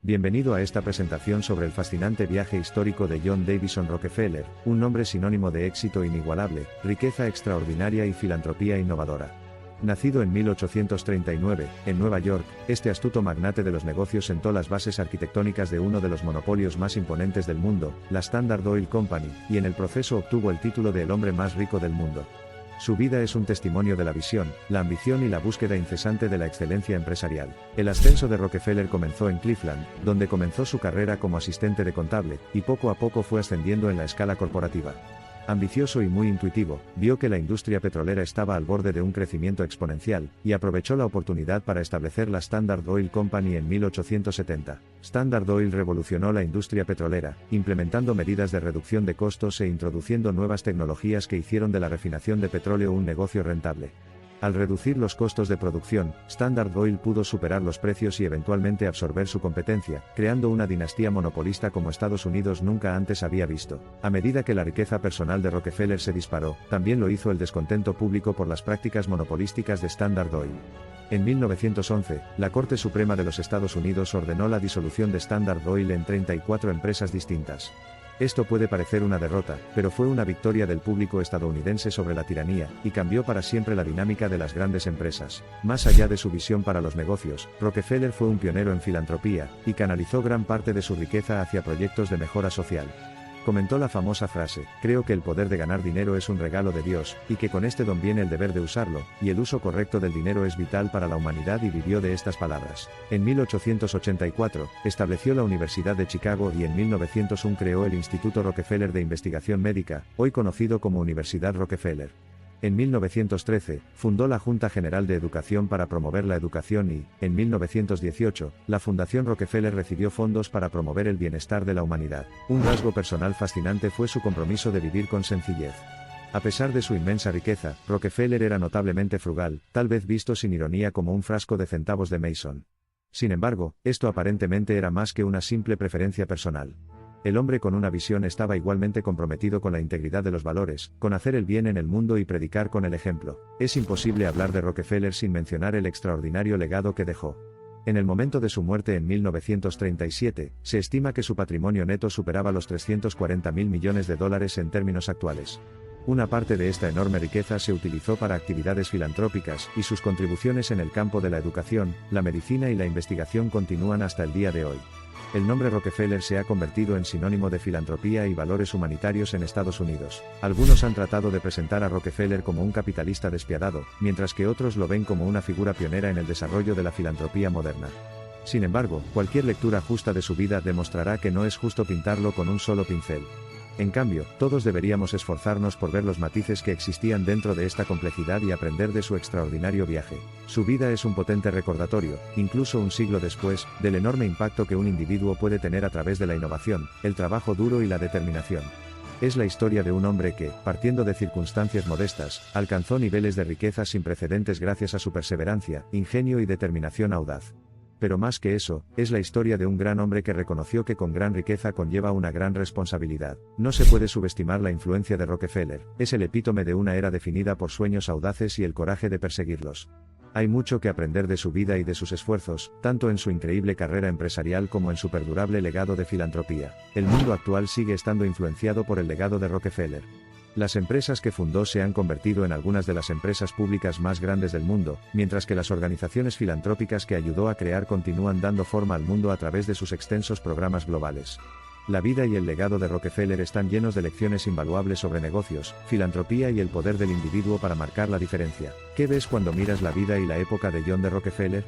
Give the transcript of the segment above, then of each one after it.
Bienvenido a esta presentación sobre el fascinante viaje histórico de John Davison Rockefeller, un nombre sinónimo de éxito inigualable, riqueza extraordinaria y filantropía innovadora. Nacido en 1839, en Nueva York, este astuto magnate de los negocios sentó las bases arquitectónicas de uno de los monopolios más imponentes del mundo, la Standard Oil Company, y en el proceso obtuvo el título de el hombre más rico del mundo. Su vida es un testimonio de la visión, la ambición y la búsqueda incesante de la excelencia empresarial. El ascenso de Rockefeller comenzó en Cleveland, donde comenzó su carrera como asistente de contable, y poco a poco fue ascendiendo en la escala corporativa. Ambicioso y muy intuitivo, vio que la industria petrolera estaba al borde de un crecimiento exponencial, y aprovechó la oportunidad para establecer la Standard Oil Company en 1870. Standard Oil revolucionó la industria petrolera, implementando medidas de reducción de costos e introduciendo nuevas tecnologías que hicieron de la refinación de petróleo un negocio rentable. Al reducir los costos de producción, Standard Oil pudo superar los precios y eventualmente absorber su competencia, creando una dinastía monopolista como Estados Unidos nunca antes había visto. A medida que la riqueza personal de Rockefeller se disparó, también lo hizo el descontento público por las prácticas monopolísticas de Standard Oil. En 1911, la Corte Suprema de los Estados Unidos ordenó la disolución de Standard Oil en 34 empresas distintas. Esto puede parecer una derrota, pero fue una victoria del público estadounidense sobre la tiranía, y cambió para siempre la dinámica de las grandes empresas. Más allá de su visión para los negocios, Rockefeller fue un pionero en filantropía, y canalizó gran parte de su riqueza hacia proyectos de mejora social. Comentó la famosa frase: "Creo que el poder de ganar dinero es un regalo de Dios, y que con este don viene el deber de usarlo, y el uso correcto del dinero es vital para la humanidad", y vivió de estas palabras. En 1884, estableció la Universidad de Chicago y en 1901 creó el Instituto Rockefeller de Investigación Médica, hoy conocido como Universidad Rockefeller. En 1913, fundó la Junta General de Educación para promover la educación y, en 1918, la Fundación Rockefeller recibió fondos para promover el bienestar de la humanidad. Un rasgo personal fascinante fue su compromiso de vivir con sencillez. A pesar de su inmensa riqueza, Rockefeller era notablemente frugal, tal vez visto sin ironía como un frasco de centavos de Mason. Sin embargo, esto aparentemente era más que una simple preferencia personal. El hombre con una visión estaba igualmente comprometido con la integridad de los valores, con hacer el bien en el mundo y predicar con el ejemplo. Es imposible hablar de Rockefeller sin mencionar el extraordinario legado que dejó. En el momento de su muerte en 1937, se estima que su patrimonio neto superaba los $340.000 millones en términos actuales. Una parte de esta enorme riqueza se utilizó para actividades filantrópicas, y sus contribuciones en el campo de la educación, la medicina y la investigación continúan hasta el día de hoy. El nombre Rockefeller se ha convertido en sinónimo de filantropía y valores humanitarios en Estados Unidos. Algunos han tratado de presentar a Rockefeller como un capitalista despiadado, mientras que otros lo ven como una figura pionera en el desarrollo de la filantropía moderna. Sin embargo, cualquier lectura justa de su vida demostrará que no es justo pintarlo con un solo pincel. En cambio, todos deberíamos esforzarnos por ver los matices que existían dentro de esta complejidad y aprender de su extraordinario viaje. Su vida es un potente recordatorio, incluso un siglo después, del enorme impacto que un individuo puede tener a través de la innovación, el trabajo duro y la determinación. Es la historia de un hombre que, partiendo de circunstancias modestas, alcanzó niveles de riqueza sin precedentes gracias a su perseverancia, ingenio y determinación audaz. Pero más que eso, es la historia de un gran hombre que reconoció que con gran riqueza conlleva una gran responsabilidad. No se puede subestimar la influencia de Rockefeller, es el epítome de una era definida por sueños audaces y el coraje de perseguirlos. Hay mucho que aprender de su vida y de sus esfuerzos, tanto en su increíble carrera empresarial como en su perdurable legado de filantropía. El mundo actual sigue estando influenciado por el legado de Rockefeller. Las empresas que fundó se han convertido en algunas de las empresas públicas más grandes del mundo, mientras que las organizaciones filantrópicas que ayudó a crear continúan dando forma al mundo a través de sus extensos programas globales. La vida y el legado de Rockefeller están llenos de lecciones invaluables sobre negocios, filantropía y el poder del individuo para marcar la diferencia. ¿Qué ves cuando miras la vida y la época de John D. Rockefeller?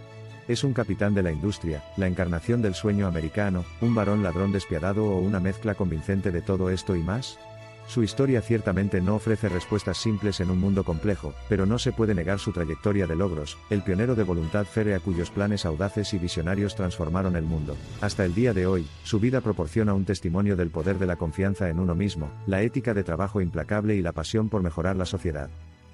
¿Es un capitán de la industria, la encarnación del sueño americano, un varón ladrón despiadado o una mezcla convincente de todo esto y más? Su historia ciertamente no ofrece respuestas simples en un mundo complejo, pero no se puede negar su trayectoria de logros, el pionero de voluntad férrea cuyos planes audaces y visionarios transformaron el mundo. Hasta el día de hoy, su vida proporciona un testimonio del poder de la confianza en uno mismo, la ética de trabajo implacable y la pasión por mejorar la sociedad.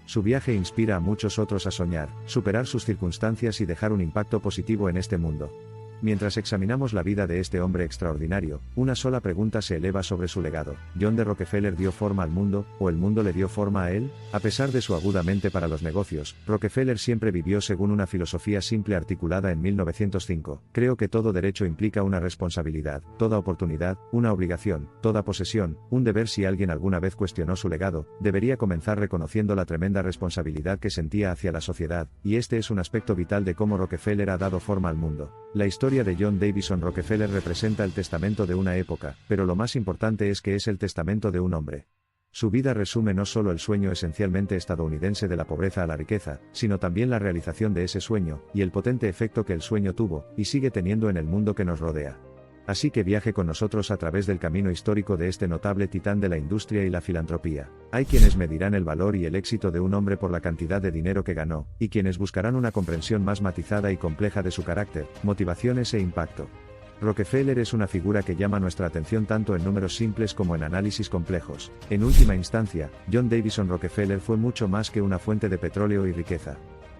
Su viaje inspira a muchos otros a soñar, superar sus circunstancias y dejar un impacto positivo en este mundo. Mientras examinamos la vida de este hombre extraordinario, una sola pregunta se eleva sobre su legado. ¿John D. Rockefeller dio forma al mundo, o el mundo le dio forma a él? A pesar de su aguda mente para los negocios, Rockefeller siempre vivió según una filosofía simple articulada en 1905. Creo que todo derecho implica una responsabilidad, toda oportunidad, una obligación, toda posesión, un deber. Si alguien alguna vez cuestionó su legado, debería comenzar reconociendo la tremenda responsabilidad que sentía hacia la sociedad, y este es un aspecto vital de cómo Rockefeller ha dado forma al mundo. La historia de John Davison Rockefeller representa el testamento de una época, pero lo más importante es que es el testamento de un hombre. Su vida resume no solo el sueño esencialmente estadounidense de la pobreza a la riqueza, sino también la realización de ese sueño, y el potente efecto que el sueño tuvo, y sigue teniendo en el mundo que nos rodea. Así que viaje con nosotros a través del camino histórico de este notable titán de la industria y la filantropía. Hay quienes medirán el valor y el éxito de un hombre por la cantidad de dinero que ganó, y quienes buscarán una comprensión más matizada y compleja de su carácter, motivaciones e impacto. Rockefeller es una figura que llama nuestra atención tanto en números simples como en análisis complejos. En última instancia, John Davison Rockefeller fue mucho más que una fuente de petróleo y riqueza.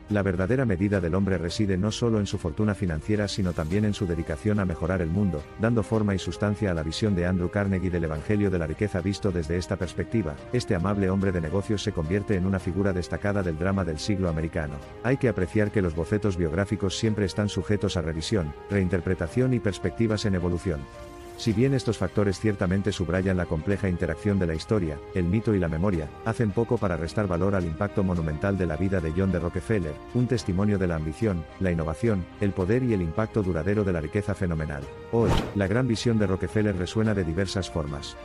La verdadera medida del hombre reside no solo en su fortuna financiera sino también en su dedicación a mejorar el mundo, dando forma y sustancia a la visión de Andrew Carnegie del Evangelio de la riqueza. Visto desde esta perspectiva, este amable hombre de negocios se convierte en una figura destacada del drama del siglo americano. Hay que apreciar que los bocetos biográficos siempre están sujetos a revisión, reinterpretación y perspectivas en evolución. Si bien estos factores ciertamente subrayan la compleja interacción de la historia, el mito y la memoria, hacen poco para restar valor al impacto monumental de la vida de John D. Rockefeller, un testimonio de la ambición, la innovación, el poder y el impacto duradero de la riqueza fenomenal. Hoy, la gran visión de Rockefeller resuena de diversas formas.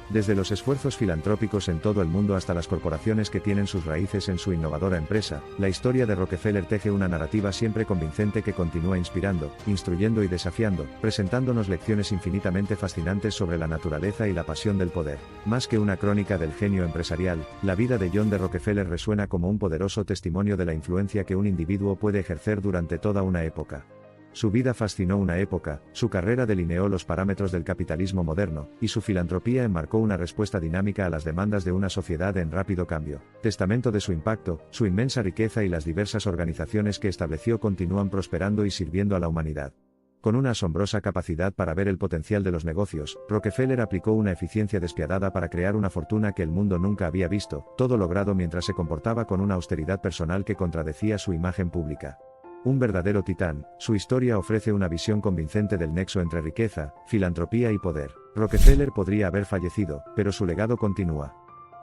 Desde los esfuerzos filantrópicos en todo el mundo hasta las corporaciones que tienen sus raíces en su innovadora empresa, la historia de Rockefeller teje una narrativa siempre convincente que continúa inspirando, instruyendo y desafiando, presentándonos lecciones infinitamente fascinantes sobre la naturaleza y la pasión del poder. Más que una crónica del genio empresarial, la vida de John D. Rockefeller resuena como un poderoso testimonio de la influencia que un individuo puede ejercer durante toda una época. Su vida fascinó una época, su carrera delineó los parámetros del capitalismo moderno, y su filantropía enmarcó una respuesta dinámica a las demandas de una sociedad en rápido cambio. Testamento de su impacto, su inmensa riqueza y las diversas organizaciones que estableció continúan prosperando y sirviendo a la humanidad. Con una asombrosa capacidad para ver el potencial de los negocios, Rockefeller aplicó una eficiencia despiadada para crear una fortuna que el mundo nunca había visto, todo logrado mientras se comportaba con una austeridad personal que contradecía su imagen pública. Un verdadero titán, su historia ofrece una visión convincente del nexo entre riqueza, filantropía y poder. Rockefeller podría haber fallecido, pero su legado continúa.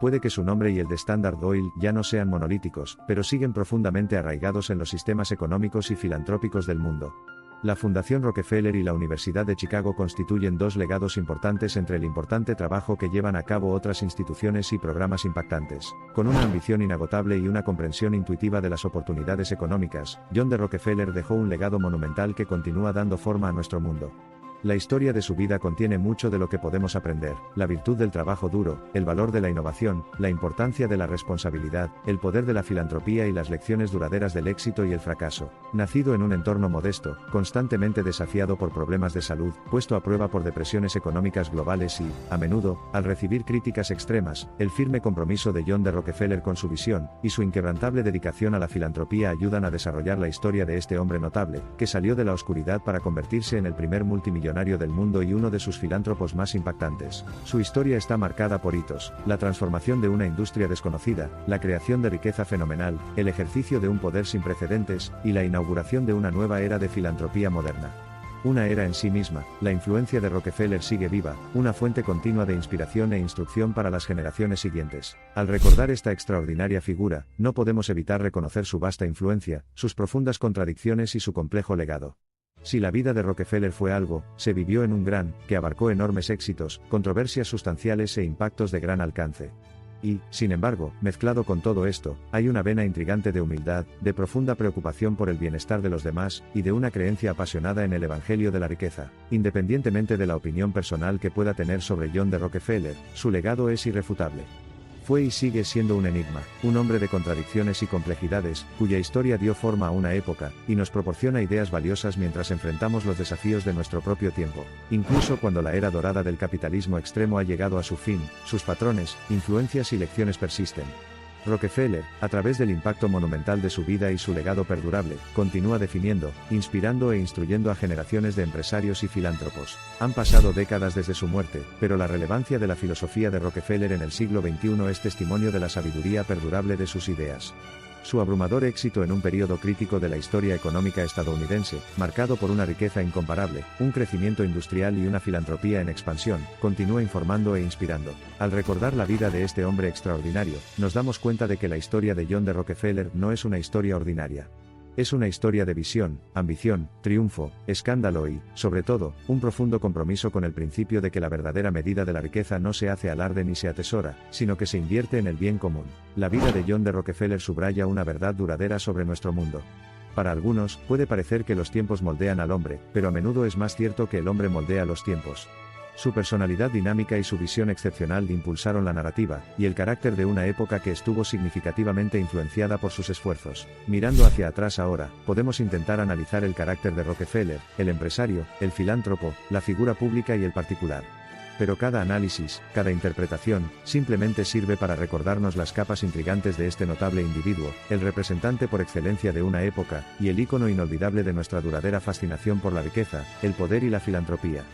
Puede que su nombre y el de Standard Oil ya no sean monolíticos, pero siguen profundamente arraigados en los sistemas económicos y filantrópicos del mundo. La Fundación Rockefeller y la Universidad de Chicago constituyen dos legados importantes entre el importante trabajo que llevan a cabo otras instituciones y programas impactantes. Con una ambición inagotable y una comprensión intuitiva de las oportunidades económicas, John D. Rockefeller dejó un legado monumental que continúa dando forma a nuestro mundo. La historia de su vida contiene mucho de lo que podemos aprender: la virtud del trabajo duro, el valor de la innovación, la importancia de la responsabilidad, el poder de la filantropía y las lecciones duraderas del éxito y el fracaso. Nacido en un entorno modesto, constantemente desafiado por problemas de salud, puesto a prueba por depresiones económicas globales y, a menudo, al recibir críticas extremas, el firme compromiso de John D. Rockefeller con su visión, y su inquebrantable dedicación a la filantropía ayudan a desarrollar la historia de este hombre notable, que salió de la oscuridad para convertirse en el primer multimillonario del mundo y uno de sus filántropos más impactantes. Su historia está marcada por hitos: la transformación de una industria desconocida, la creación de riqueza fenomenal, el ejercicio de un poder sin precedentes, y la inauguración de una nueva era de filantropía moderna. Una era en sí misma, la influencia de Rockefeller sigue viva, una fuente continua de inspiración e instrucción para las generaciones siguientes. Al recordar esta extraordinaria figura, no podemos evitar reconocer su vasta influencia, sus profundas contradicciones y su complejo legado. Si la vida de Rockefeller fue algo, se vivió en un gran, que abarcó enormes éxitos, controversias sustanciales e impactos de gran alcance. Y, sin embargo, mezclado con todo esto, hay una vena intrigante de humildad, de profunda preocupación por el bienestar de los demás, y de una creencia apasionada en el Evangelio de la riqueza. Independientemente de la opinión personal que pueda tener sobre John D. Rockefeller, su legado es irrefutable. Fue y sigue siendo un enigma, un hombre de contradicciones y complejidades, cuya historia dio forma a una época, y nos proporciona ideas valiosas mientras enfrentamos los desafíos de nuestro propio tiempo. Incluso cuando la era dorada del capitalismo extremo ha llegado a su fin, sus patrones, influencias y lecciones persisten. Rockefeller, a través del impacto monumental de su vida y su legado perdurable, continúa definiendo, inspirando e instruyendo a generaciones de empresarios y filántropos. Han pasado décadas desde su muerte, pero la relevancia de la filosofía de Rockefeller en el siglo XXI es testimonio de la sabiduría perdurable de sus ideas. Su abrumador éxito en un periodo crítico de la historia económica estadounidense, marcado por una riqueza incomparable, un crecimiento industrial y una filantropía en expansión, continúa informando e inspirando. Al recordar la vida de este hombre extraordinario, nos damos cuenta de que la historia de John D. Rockefeller no es una historia ordinaria. Es una historia de visión, ambición, triunfo, escándalo y, sobre todo, un profundo compromiso con el principio de que la verdadera medida de la riqueza no se hace alarde ni se atesora, sino que se invierte en el bien común. La vida de John D. Rockefeller subraya una verdad duradera sobre nuestro mundo. Para algunos, puede parecer que los tiempos moldean al hombre, pero a menudo es más cierto que el hombre moldea los tiempos. Su personalidad dinámica y su visión excepcional impulsaron la narrativa, y el carácter de una época que estuvo significativamente influenciada por sus esfuerzos. Mirando hacia atrás ahora, podemos intentar analizar el carácter de Rockefeller, el empresario, el filántropo, la figura pública y el particular. Pero cada análisis, cada interpretación, simplemente sirve para recordarnos las capas intrigantes de este notable individuo, el representante por excelencia de una época, y el ícono inolvidable de nuestra duradera fascinación por la riqueza, el poder y la filantropía.